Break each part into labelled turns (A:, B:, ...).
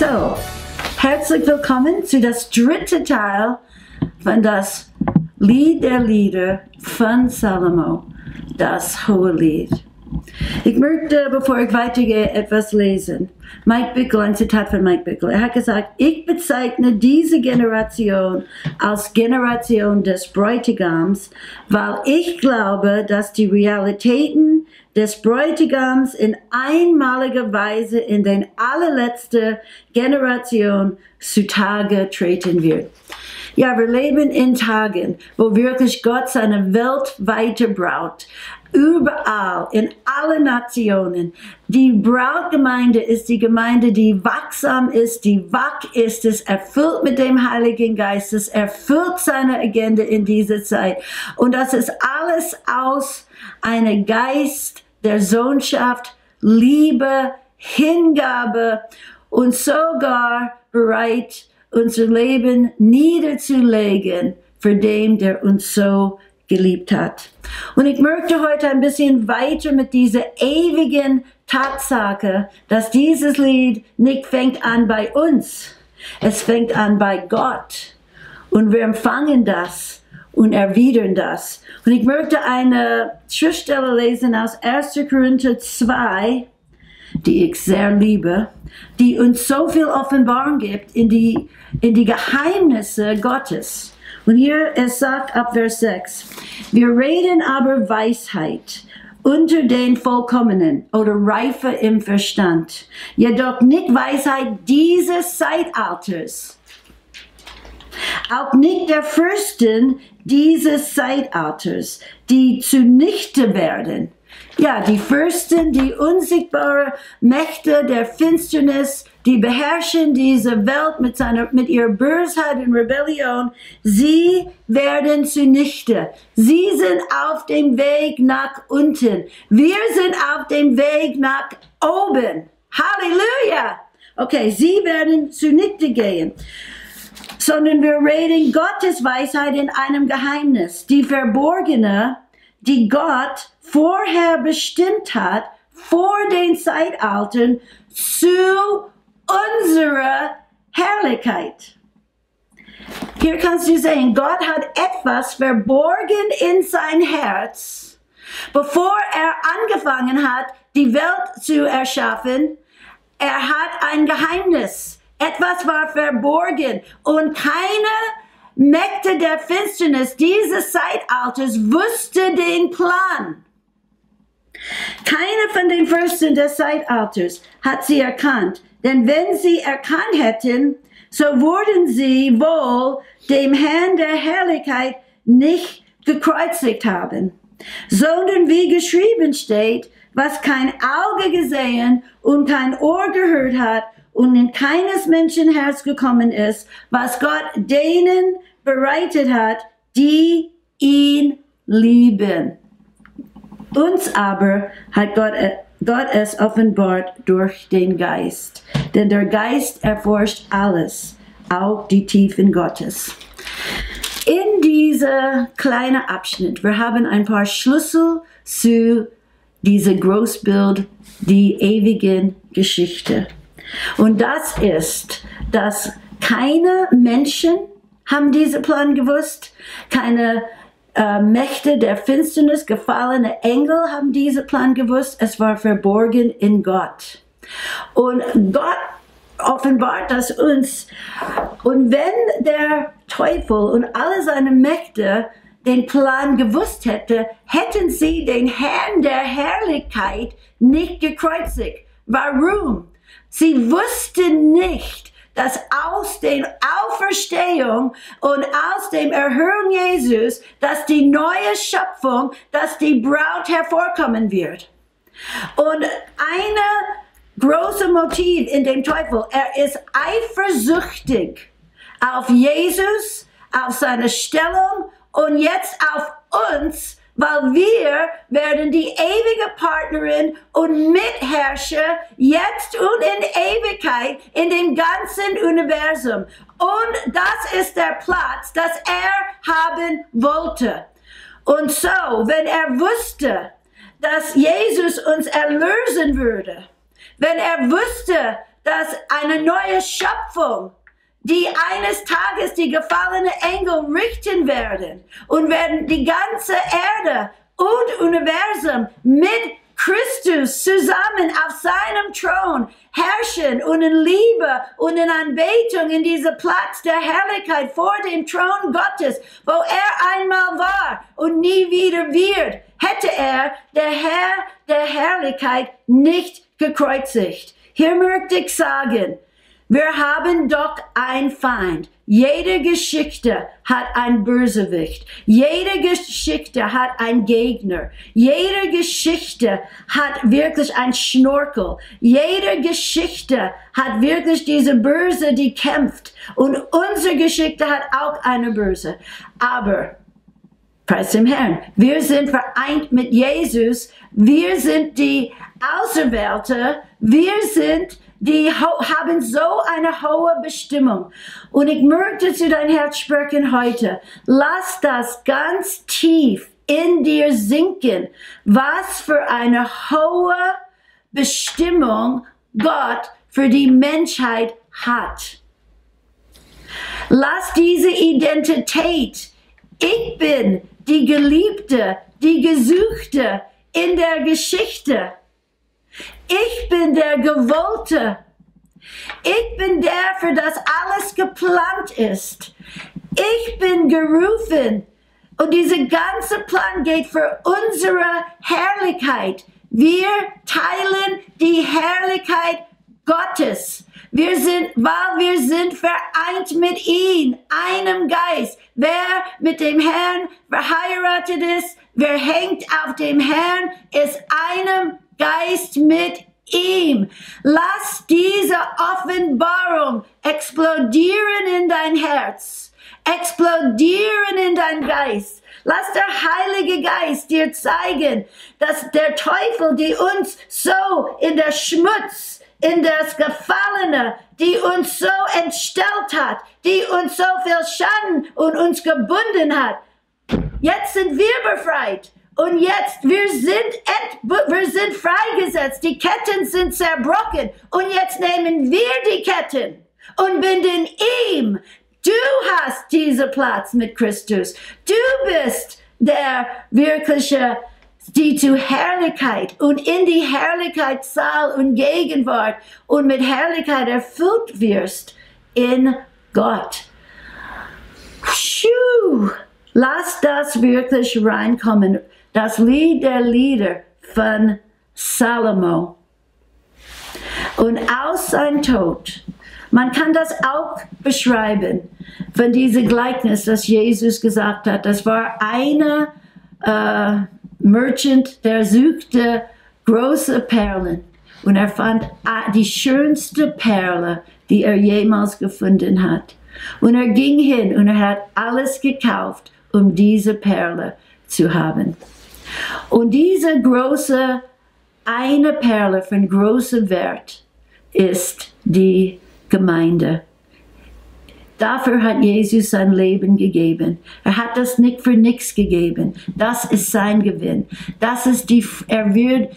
A: So, herzlich willkommen zu das dritte Teil von das Lied der Lieder von Salomo, das Hohelied. Ich möchte, bevor ich weitergehe, etwas lesen. Mike Bickle, ein Zitat von Mike Bickle. Er hat gesagt, ich bezeichne diese Generation als Generation des Bräutigams, weil ich glaube, dass die Realitäten des Bräutigams in einmaliger Weise in den allerletzten Generation zutage treten wird. Ja, wir leben in Tagen, wo wirklich Gott seine weltweite Braut überall, in allen Nationen. Die Brautgemeinde ist die Gemeinde, die wachsam ist, die wach ist, es erfüllt mit dem Heiligen Geist, es erfüllt seine Agenda in dieser Zeit. Und das ist alles aus einem Geist der Sohnschaft, Liebe, Hingabe und sogar bereit, unser Leben niederzulegen für den, der uns so geliebt hat. Und ich möchte heute ein bisschen weiter mit dieser ewigen Tatsache, dass dieses Lied nicht fängt an bei uns, es fängt an bei Gott. Und wir empfangen das und erwidern das. Und ich möchte eine Schriftstelle lesen aus 1. Korinther 2, die ich sehr liebe, die uns so viel Offenbarung gibt in die Geheimnisse Gottes. Und hier, es sagt ab Vers 6, wir reden aber Weisheit unter den Vollkommenen oder Reife im Verstand, jedoch nicht Weisheit dieses Zeitalters, auch nicht der Fürsten dieses Zeitalters, die zunichte werden. Ja, die Fürsten, die unsichtbaren Mächte der Finsternis, die beherrschen diese Welt mit ihrer Bösheit und Rebellion, sie werden zunichte. Sie sind auf dem Weg nach unten. Wir sind auf dem Weg nach oben. Halleluja! Okay, sie werden zunichte gehen. Sondern wir reden Gottes Weisheit in einem Geheimnis, die verborgene, die Gott vorher bestimmt hat, vor den Zeitaltern, zu unserer Herrlichkeit. Hier kannst du sehen, Gott hat etwas verborgen in sein Herz, bevor er angefangen hat, die Welt zu erschaffen. Er hat ein Geheimnis. Etwas war verborgen und keine Mächte der Finsternis dieses Zeitalters wusste den Plan. Keine von den Fürsten des Zeitalters hat sie erkannt, denn wenn sie erkannt hätten, so würden sie wohl dem Herrn der Herrlichkeit nicht gekreuzigt haben, sondern wie geschrieben steht, was kein Auge gesehen und kein Ohr gehört hat, und in keines Menschen Herz gekommen ist, was Gott denen bereitet hat, die ihn lieben. Uns aber hat Gott es offenbart durch den Geist. Denn der Geist erforscht alles, auch die Tiefen Gottes. In dieser kleinen Abschnitt, wir haben ein paar Schlüssel zu diesem Großbild, die ewigen Geschichte. Und das ist, dass keine Menschen haben diesen Plan gewusst, keine Mächte der Finsternis, gefallene Engel haben diesen Plan gewusst, es war verborgen in Gott. Und Gott offenbart das uns. Und wenn der Teufel und alle seine Mächte den Plan gewusst hätte, hätten sie den Herrn der Herrlichkeit nicht gekreuzigt. Warum? Sie wussten nicht, dass aus der Auferstehung und aus dem Erhöhung Jesus, dass die neue Schöpfung, dass die Braut hervorkommen wird. Und eine große Motiv in dem Teufel, er ist eifersüchtig auf Jesus, auf seine Stellung und jetzt auf uns, weil wir werden die ewige Partnerin und Mitherrscher jetzt und in Ewigkeit in dem ganzen Universum. Und das ist der Platz, das er haben wollte. Und so, wenn er wusste, dass Jesus uns erlösen würde, wenn er wusste, dass eine neue Schöpfung, die eines Tages die gefallene Engel richten werden und werden die ganze Erde und Universum mit Christus zusammen auf seinem Thron herrschen und in Liebe und in Anbetung in diesem Platz der Herrlichkeit vor dem Thron Gottes, wo er einmal war und nie wieder wird, hätte er, der Herr der Herrlichkeit, nicht gekreuzigt. Hier möchte ich sagen, wir haben doch einen Feind. Jede Geschichte hat einen Bösewicht. Jede Geschichte hat einen Gegner. Jede Geschichte hat wirklich einen Schnorkel. Jede Geschichte hat wirklich diese Böse, die kämpft. Und unsere Geschichte hat auch eine Böse. Aber, preis dem Herrn, wir sind vereint mit Jesus. Wir sind die Auserwählte. Wir sind die haben so eine hohe Bestimmung. Und ich möchte zu dein Herz sprechen heute. Lass das ganz tief in dir sinken, was für eine hohe Bestimmung Gott für die Menschheit hat. Lass diese Identität, ich bin die Geliebte, die Gesuchte in der Geschichte. Ich bin der Gewollte. Ich bin der, für das alles geplant ist. Ich bin gerufen. Und dieser ganze Plan geht für unsere Herrlichkeit. Wir teilen die Herrlichkeit Gottes. Weil wir sind vereint mit ihm, einem Geist. Wer mit dem Herrn verheiratet ist, wer hängt auf dem Herrn, ist einem Geist mit ihm. Lass diese Offenbarung explodieren in dein Herz, explodieren in dein Geist. Lass der Heilige Geist dir zeigen, dass der Teufel, die uns so in der Schmutz, in das Gefallene, die uns so entstellt hat, die uns so viel Schaden und uns gebunden hat, jetzt sind wir befreit. Und jetzt, wir sind freigesetzt, die Ketten sind zerbrochen und jetzt nehmen wir die Ketten und binden ihm. Du hast diesen Platz mit Christus. Du bist der wirkliche, die zu Herrlichkeit und in die Herrlichkeitssaal und Gegenwart und mit Herrlichkeit erfüllt wirst in Gott. Phew. Lass das wirklich reinkommen. Das Lied der Lieder von Salomo. Und aus seinem Tod, man kann das auch beschreiben, von diesem Gleichnis, das Jesus gesagt hat. Das war eine Merchant, der suchte große Perlen. Und er fand die schönste Perle, die er jemals gefunden hat. Und er ging hin und er hat alles gekauft, um diese Perle zu haben. Und diese große, eine Perle von großem Wert ist die Gemeinde. Dafür hat Jesus sein Leben gegeben. Er hat das nicht für nichts gegeben. Das ist sein Gewinn. Er wird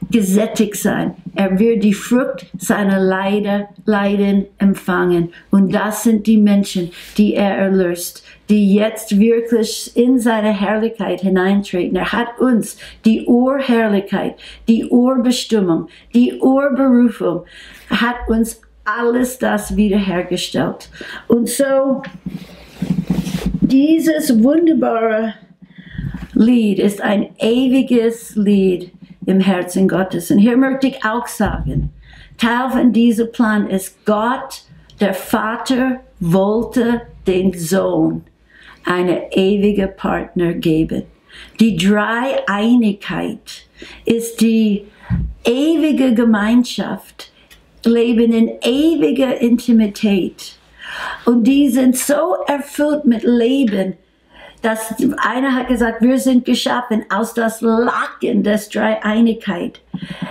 A: gesättigt sein. Er wird die Frucht seiner Leiden empfangen. Und das sind die Menschen, die er erlöst, die jetzt wirklich in seine Herrlichkeit hineintreten. Er hat uns die Urherrlichkeit, die Urbestimmung, die Urberufung, er hat uns alles das wiederhergestellt. Und so, dieses wunderbare Lied ist ein ewiges Lied im Herzen Gottes. Und hier möchte ich auch sagen, Teil von diesem Plan ist, Gott, der Vater, wollte den Sohn einen ewigen Partner geben. Die Dreieinigkeit ist die ewige Gemeinschaft, leben in ewiger Intimität. Und die sind so erfüllt mit Leben, dass einer hat gesagt, wir sind geschaffen aus das Laken des Dreieinigkeit.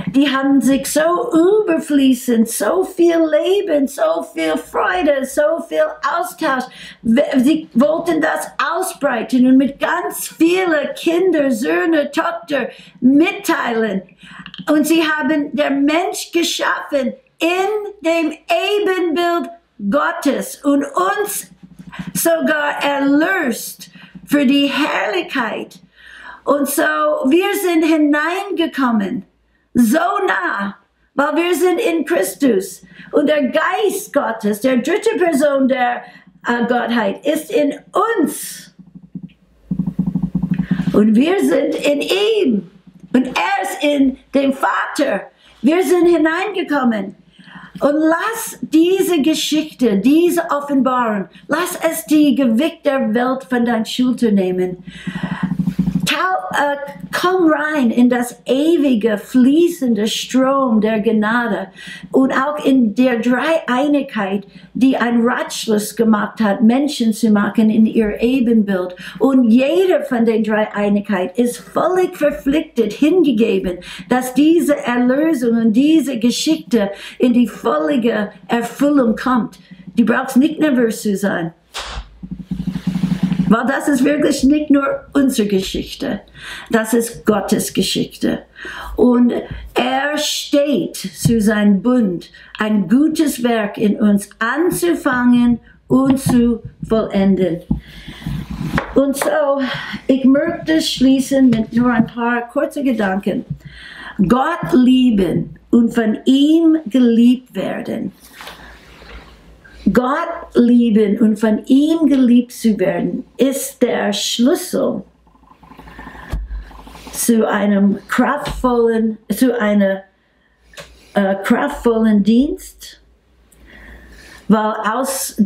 A: Die haben sich so überfließend, so viel Leben, so viel Freude, so viel Austausch. Sie wollten das ausbreiten und mit ganz vielen Kindern, Söhne, Tochter mitteilen. Und sie haben der Mensch geschaffen in dem Ebenbild Gottes und uns sogar erlöst für die Herrlichkeit. Und so, wir sind hineingekommen, so nah, weil wir sind in Christus. Und der Geist Gottes, der dritte Person der Gottheit, ist in uns. Und wir sind in ihm. Und er ist in dem Vater. Wir sind hineingekommen. Und lass diese Geschichte, diese Offenbarung, lass es die Gewicht der Welt von deinen Schultern nehmen. Komm rein in das ewige, fließende Strom der Gnade und auch in der Dreieinigkeit, die ein Ratschluss gemacht hat, Menschen zu machen in ihr Ebenbild. Und jeder von den Dreieinigkeit ist völlig verpflichtet, hingegeben, dass diese Erlösung und diese Geschichte in die völlige Erfüllung kommt. Du brauchst nicht nervös zu sein. Weil das ist wirklich nicht nur unsere Geschichte, das ist Gottes Geschichte. Und er steht zu seinem Bund, ein gutes Werk in uns anzufangen und zu vollenden. Und so, ich möchte schließen mit nur ein paar kurzen Gedanken. Gott lieben und von ihm geliebt werden. Gott lieben und von ihm geliebt zu werden, ist der Schlüssel zu einem kraftvollen Dienst, weil aus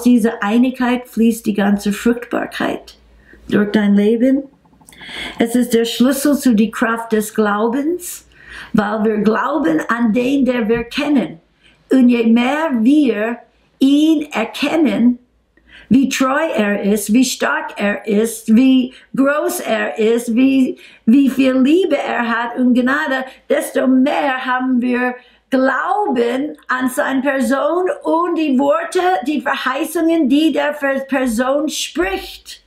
A: dieser Einigkeit fließt die ganze Fruchtbarkeit durch dein Leben. Es ist der Schlüssel zu der Kraft des Glaubens, weil wir glauben an den, der wir kennen. Und je mehr wir ihn erkennen, wie treu er ist, wie stark er ist, wie groß er ist, wie viel Liebe er hat und Gnade, desto mehr haben wir Glauben an seine Person und die Worte, die Verheißungen, die der Person spricht.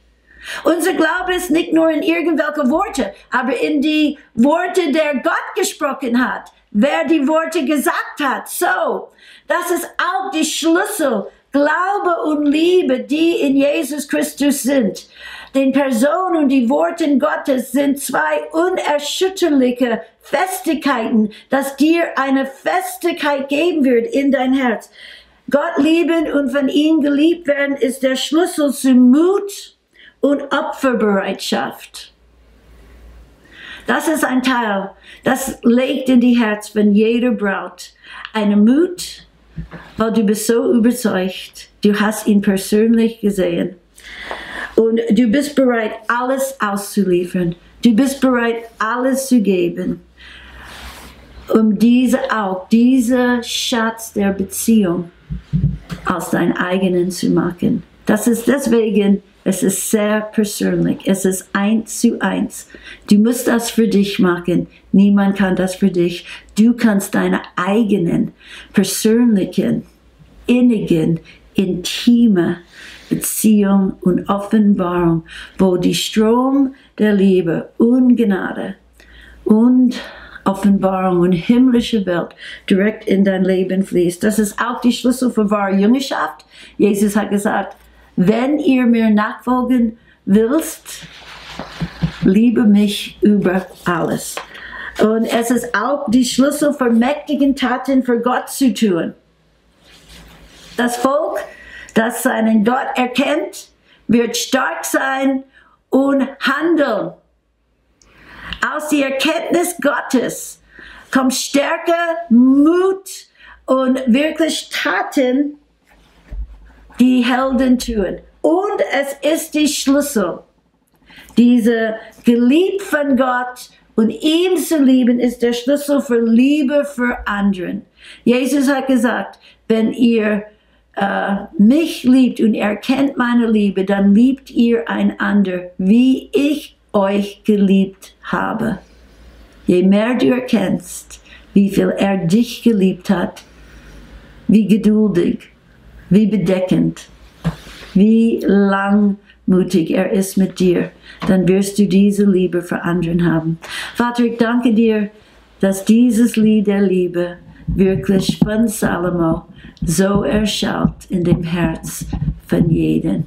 A: Unser Glaube ist nicht nur in irgendwelche Worte, aber in die Worte, der Gott gesprochen hat, wer die Worte gesagt hat. So, das ist auch die Schlüssel, Glaube und Liebe, die in Jesus Christus sind. Den Personen und die Worte Gottes sind zwei unerschütterliche Festigkeiten, dass dir eine Festigkeit geben wird in dein Herz. Gott lieben und von ihm geliebt werden ist der Schlüssel zu Mut und Opferbereitschaft. Das ist ein Teil, das legt in die Herz von jeder Braut. Eine Mut, weil du bist so überzeugt, du hast ihn persönlich gesehen. Und du bist bereit, alles auszuliefern. Du bist bereit, alles zu geben, um diese Schatz der Beziehung aus deinem eigenen zu machen. Das ist deswegen, es ist sehr persönlich. Es ist 1:1. Du musst das für dich machen. Niemand kann das für dich. Du kannst deine eigenen, persönlichen, innigen, intime Beziehung und Offenbarung, wo die Strom der Liebe und Gnade und Offenbarung und himmlische Welt direkt in dein Leben fließt. Das ist auch die Schlüssel für wahre Jüngerschaft. Jesus hat gesagt, wenn ihr mir nachfolgen willst, liebe mich über alles. Und es ist auch die Schlüssel für mächtigen Taten für Gott zu tun. Das Volk, das seinen Gott erkennt, wird stark sein und handeln. Aus der Erkenntnis Gottes kommt Stärke, Mut und wirklich Taten, die Helden tun. Und es ist die Schlüssel. Diese geliebt von Gott und ihm zu lieben, ist der Schlüssel für Liebe für anderen. Jesus hat gesagt, wenn ihr mich liebt und erkennt meine Liebe, dann liebt ihr einander, wie ich euch geliebt habe. Je mehr du erkennst, wie viel er dich geliebt hat, wie geduldig, wie bedeckend, wie langmutig er ist mit dir, dann wirst du diese Liebe für anderen haben. Vater, ich danke dir, dass dieses Lied der Liebe wirklich von Salomo so erschallt in dem Herz von jedem.